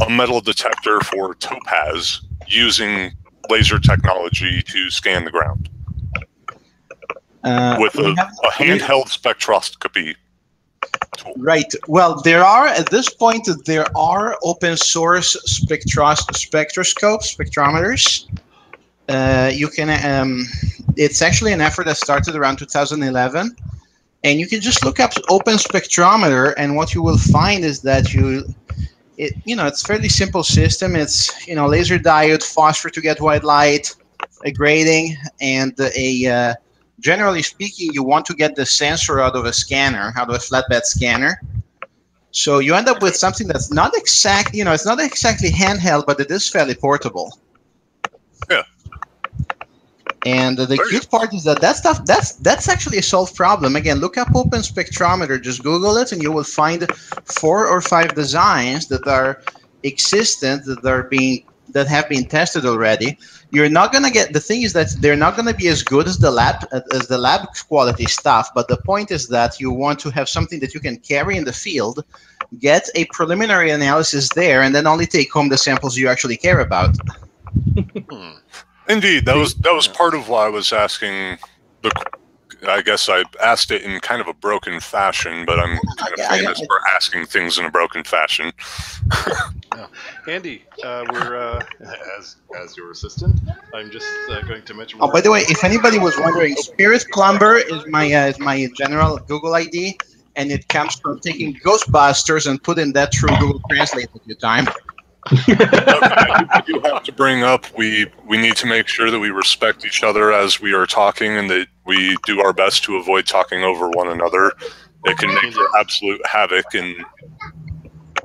a metal detector for topaz using laser technology to scan the ground with a handheld spectroscopy tool? Right. Well, at this point there are open source spectrometers. You can. It's actually an effort that started around 2011. And you can just look up open spectrometer, and what you will find is that it's a fairly simple system. It's laser diode, phosphor to get white light, a grating, and generally speaking, you want to get the sensor out of a scanner, out of a flatbed scanner. So you end up with something that's not it's not exactly handheld, but it is fairly portable. Yeah. And the cute part is that stuff, that's actually a solved problem. Again, look up open spectrometer, just Google it, and you will find 4 or 5 designs that are existent, that are being that have been tested already. You're not going to get, the thing is that they're not going to be as good as the lab quality stuff, but the point is that you want to have something that you can carry in the field, get a preliminary analysis there, and then only take home the samples you actually care about. Indeed, that was part of why I was asking the. I guess I asked it in kind of a broken fashion, but I'm kind of famous for asking things in a broken fashion. Andy, we're as your assistant. I'm just going to mention. Oh, by the way, if anybody was wondering, Spirit Plumber is my general Google ID, and it comes from taking Ghostbusters and putting that through Google Translate a few times. I do have to bring up, we need to make sure that we respect each other as we are talking, and that we do our best to avoid talking over one another. It can make for absolute havoc in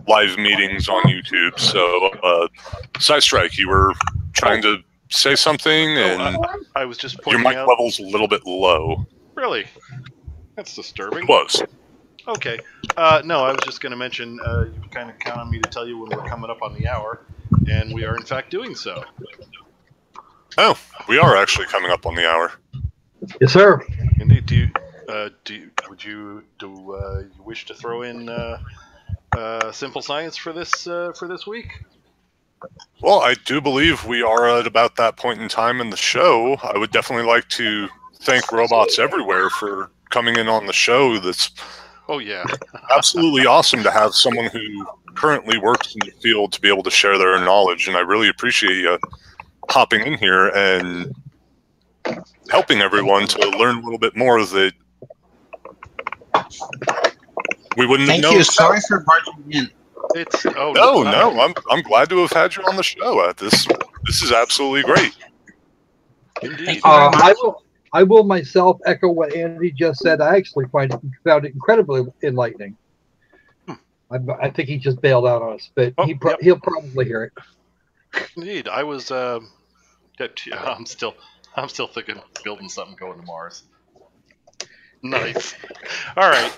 live meetings on YouTube. So, SciStrike, you were trying to say something, and I was just your pointing mic out. level's a little bit low. Really? That's disturbing. It was. Okay. No, I was just going to mention, you kind of count on me to tell you when we're coming up on the hour, and we are in fact doing so. Oh, we are actually coming up on the hour. Yes, sir. Indeed. Would you wish to throw in simple science for this week? Well, I do believe we are at about that point in time in the show. I would definitely like to thank Robots Everywhere for coming in on the show. That's absolutely awesome to have someone who currently works in the field to be able to share their knowledge, and I really appreciate you hopping in here and helping everyone to learn a little bit more that we wouldn't have known. Thank you. Sorry for barging in. No. I'm glad to have had you on the show. This is absolutely great. Indeed. I will myself echo what Andy just said. I actually found it incredibly enlightening. I think he just bailed out on us, but he'll probably hear it. Indeed, I was. I'm still thinking of building something going to Mars. Nice. All right.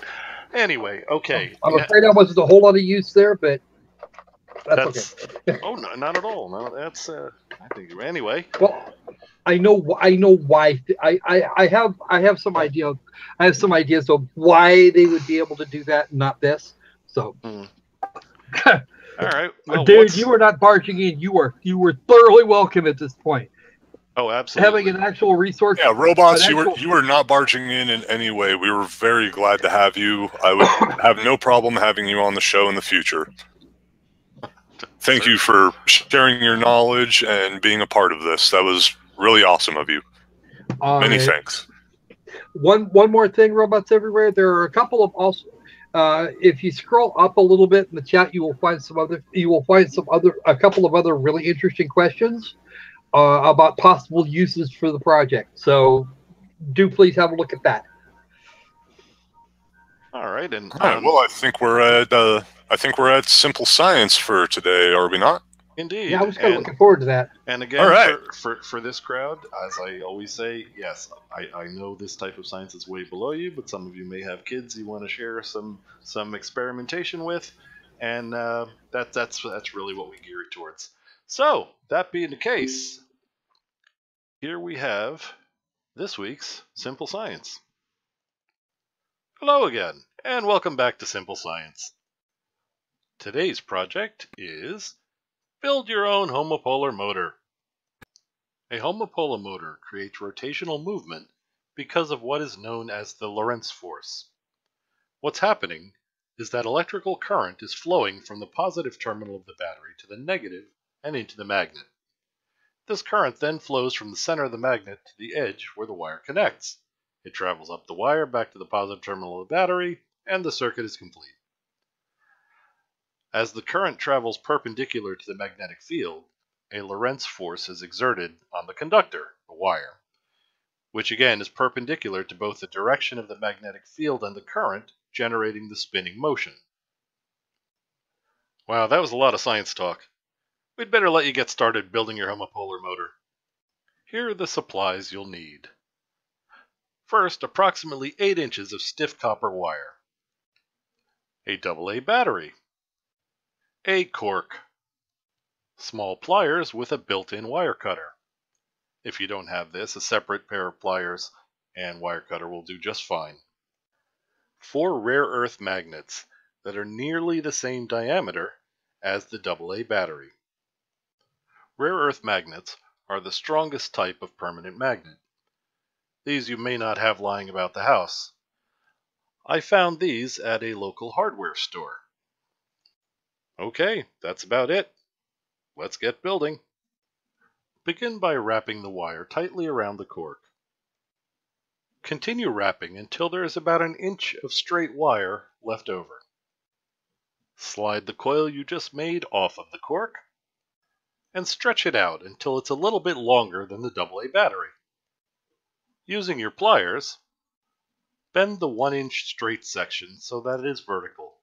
Anyway, okay. I'm afraid I wasn't a whole lot of use there, but that's okay. Oh, no, not at all. No, that's. I think anyway. Well, I know why. I have some idea. I have some ideas of why they would be able to do that and not this. So. All right. Well, dude, you were not barging in. You were thoroughly welcome at this point. Oh, absolutely. Having an actual resource. Yeah, Robots, you were not barging in any way. We were very glad to have you. I would have no problem having you on the show in the future. Thank you for sharing your knowledge and being a part of this. That was really awesome of you. Many thanks. One more thing, Robots Everywhere. There are a couple of also. If you scroll up a little bit in the chat, you will find a couple of other really interesting questions about possible uses for the project. So, do please have a look at that. All right, well, I think we're at simple science for today, are we not? Indeed. Yeah, I was kind of looking forward to that. And again, for this crowd, as I always say, yes, I know this type of science is way below you, but some of you may have kids you want to share some experimentation with, and that's really what we gear it towards. So, that being the case, here we have this week's Simple Science. Hello again, and welcome back to Simple Science. Today's project is build your own homopolar motor. A homopolar motor creates rotational movement because of what is known as the Lorentz force. What's happening is that electrical current is flowing from the positive terminal of the battery to the negative and into the magnet. This current then flows from the center of the magnet to the edge where the wire connects. It travels up the wire back to the positive terminal of the battery, and the circuit is complete. As the current travels perpendicular to the magnetic field, a Lorentz force is exerted on the conductor, the wire, which again is perpendicular to both the direction of the magnetic field and the current, generating the spinning motion. Wow, that was a lot of science talk. We'd better let you get started building your homopolar motor. Here are the supplies you'll need. First, approximately 8 inches of stiff copper wire, a AA battery, a cork, Small pliers with a built-in wire cutter. If you don't have this, a separate pair of pliers and wire cutter will do just fine. 4 rare earth magnets that are nearly the same diameter as the AA battery. Rare earth magnets are the strongest type of permanent magnet. These you may not have lying about the house. I found these at a local hardware store. Okay, that's about it. Let's get building. Begin by wrapping the wire tightly around the cork. Continue wrapping until there is about 1 inch of straight wire left over. Slide the coil you just made off of the cork and stretch it out until it's a little bit longer than the AA battery. Using your pliers, bend the 1 inch straight section so that it is vertical.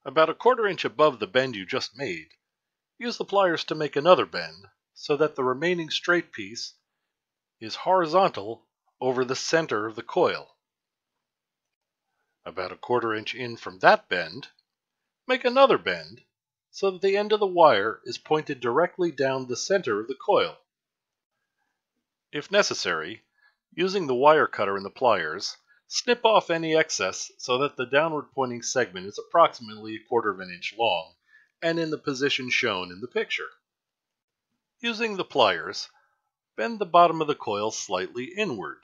About 1/4 inch above the bend you just made, use the pliers to make another bend so that the remaining straight piece is horizontal over the center of the coil. About 1/4 inch in from that bend, make another bend so that the end of the wire is pointed directly down the center of the coil. If necessary, using the wire cutter and the pliers, snip off any excess so that the downward pointing segment is approximately 1/4 inch long and in the position shown in the picture. Using the pliers, bend the bottom of the coil slightly inward.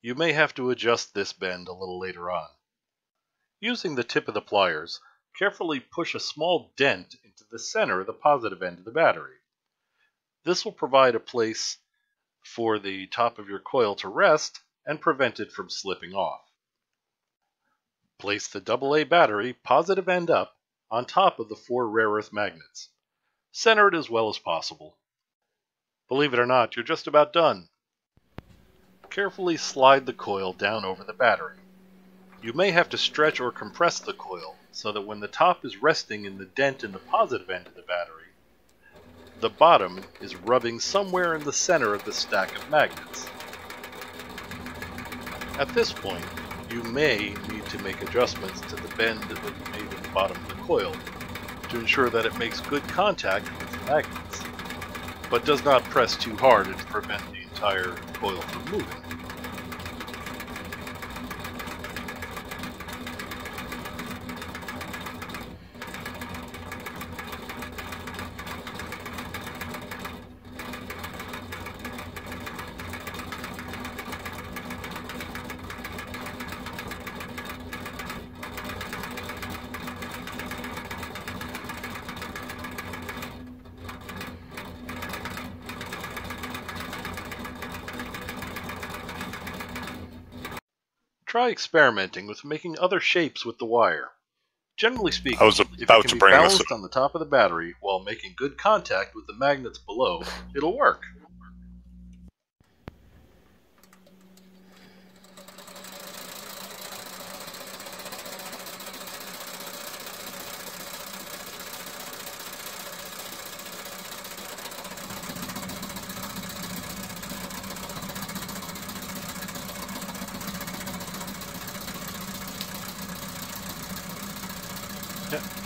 You may have to adjust this bend a little later on. Using the tip of the pliers, carefully push a small dent into the center of the positive end of the battery. This will provide a place for the top of your coil to rest and prevent it from slipping off. Place the AA battery positive end up on top of the 4 rare earth magnets. Center it as well as possible. Believe it or not, you're just about done. Carefully slide the coil down over the battery. You may have to stretch or compress the coil so that when the top is resting in the dent in the positive end of the battery, the bottom is rubbing somewhere in the center of the stack of magnets. At this point, you may need to make adjustments to the bend that you made at the bottom of the coil to ensure that it makes good contact with the magnets, but does not press too hard to prevent the entire coil from moving. Try experimenting with making other shapes with the wire. Generally speaking, I was if it about can to be bring this balanced up. on the top of the battery while making good contact with the magnets below, it'll work.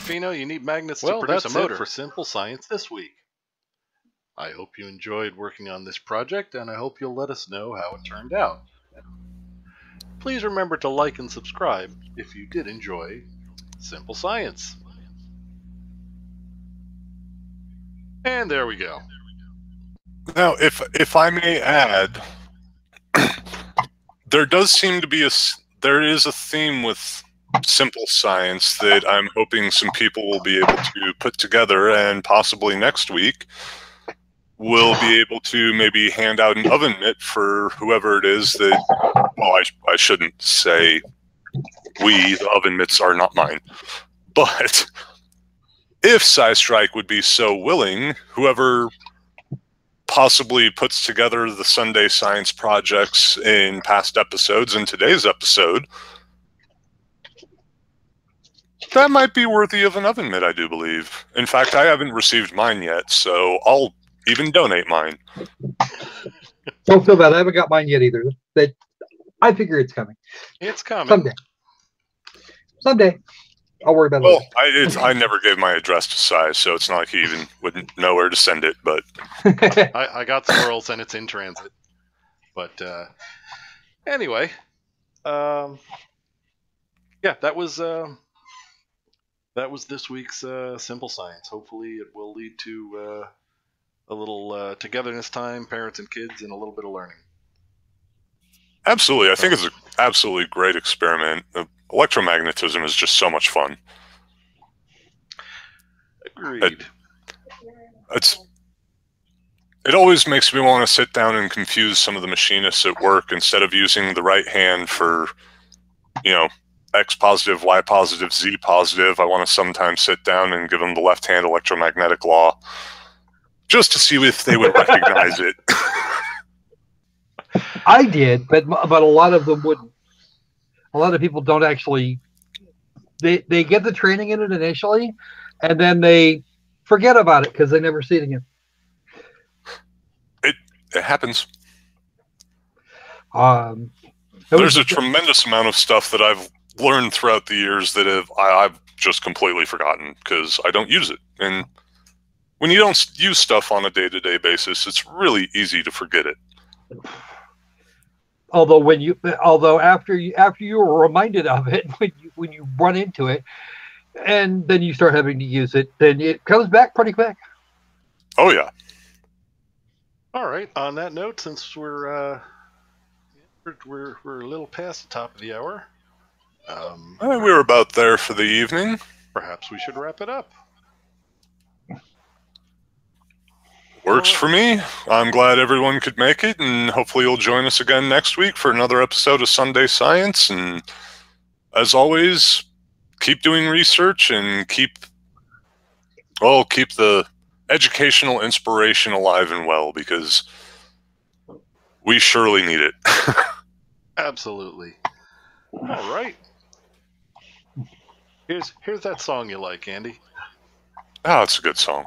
Fino, you need magnets to produce a motor. That's it for Simple Science this week. I hope you enjoyed working on this project, and I hope you'll let us know how it turned out. Please remember to like and subscribe if you did enjoy Simple Science. And there we go. Now, if I may add, there does seem to be there is a theme with Simple Science that I'm hoping some people will be able to put together, and possibly next week we'll be able to maybe hand out an oven mitt for whoever it is that, well, I shouldn't say we, the oven mitts are not mine, but if SciStrike would be so willing, whoever possibly puts together the Sunday Science projects in past episodes and today's episode, that might be worthy of an oven mitt, I do believe. In fact, I haven't received mine yet, so I'll even donate mine. Don't feel bad. I haven't got mine yet either. But I figure it's coming. It's coming. Someday. Someday. I'll worry about Well, it. I never gave my address to Sci, so it's not like he even wouldn't know where to send it. But I got squirrels and it's in transit. But anyway, yeah, that was this week's Simple Science. Hopefully, it will lead to a little togetherness time, parents and kids, and a little bit of learning. absolutely, I think it's an absolutely great experiment. Electromagnetism is just so much fun. Agreed. It always makes me want to sit down and confuse some of the machinists at work. Instead of using the right hand for, X positive, Y positive, Z positive, I want to sometimes sit down and give them the left hand electromagnetic law just to see if they would recognize it. I did, but a lot of them wouldn't. A lot of people don't actually. They get the training in it initially, and then they forget about it because they never see it again. It happens. There's a tremendous amount of stuff that I've learned throughout the years that I've just completely forgotten because I don't use it. And when you don't use stuff on a day-to-day basis, it's really easy to forget it. Although after you were reminded of it when you run into it, and then you start having to use it, then it comes back pretty quick. Oh yeah. All right. On that note, since we're a little past the top of the hour, we're about there for the evening. Perhaps we should wrap it up. Works for me. I'm glad everyone could make it, and hopefully you'll join us again next week for another episode of Sunday Science. And as always, keep doing research and keep the educational inspiration alive and well, because we surely need it. Absolutely. All right. Here's that song you like, Andy. Oh, it's a good song.